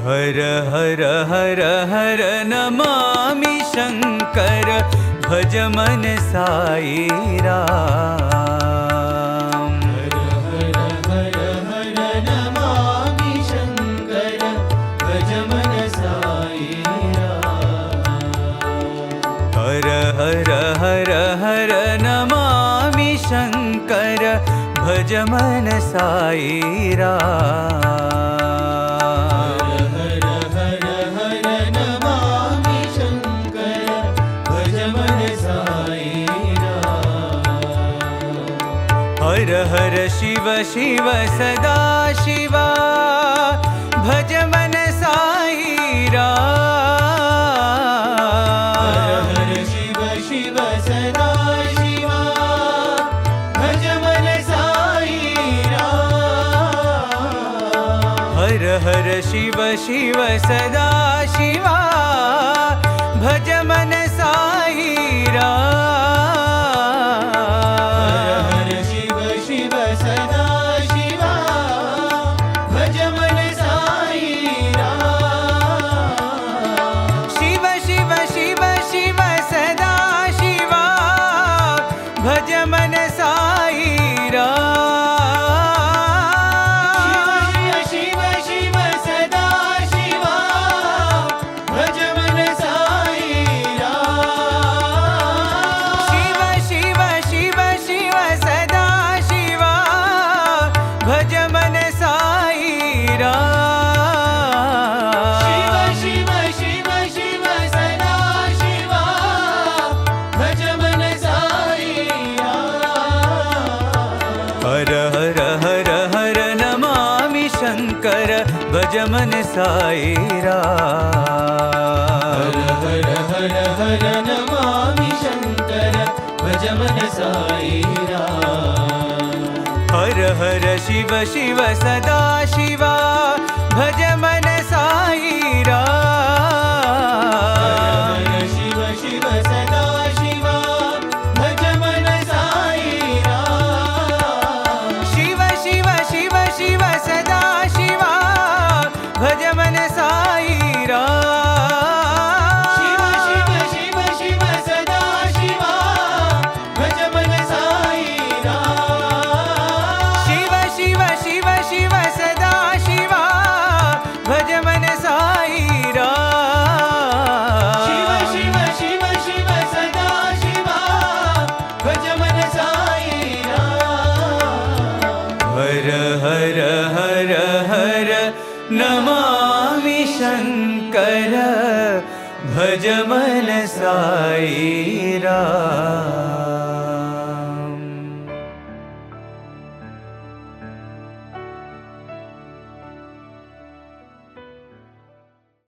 हर हर हर हर नमामि शंकर भज मन साई राम। हर हर हर हर नमामि शंकर भज मन साई राम। हर हर हर हर नमामि शंकर भज मन साई राम। हर हर शिव शिव सदा शिवा भज मन साई राम। हर हर शिव शिव सदा शिवा भज मन साई राम। हर हर शिव शिव सदा शिवा भज मन साई राम। भज मन साई राम। शिव शिव सदा शिवा भज मन साई राम। शिव शिव शिव शिव सदा शिवा भज मन साई राम। शिव शिव शिव सदा शिवा भज मन साई। हर हर हर हर नमामि शंकर भज मन साई राम। हर हर हर नमामि शंकर भज मन साई राम। हर हर शिव शिव सदा शिवा भज मन साई राम। शिव शिव सदा शिवा भज मन साई राम। शिव शिव शिव शिव सदा शिवा भज मन साई राम। शिव शिव शिव शिव सदा शिवा भज मन साई राम। शिव शिव शिव शिव सदा शिवा भज मन साई राम। शिव शिव शिव शिव सदा शिवा भज मन साई राम। हर हर हर हर नमामि शंकर भज मन साई राम।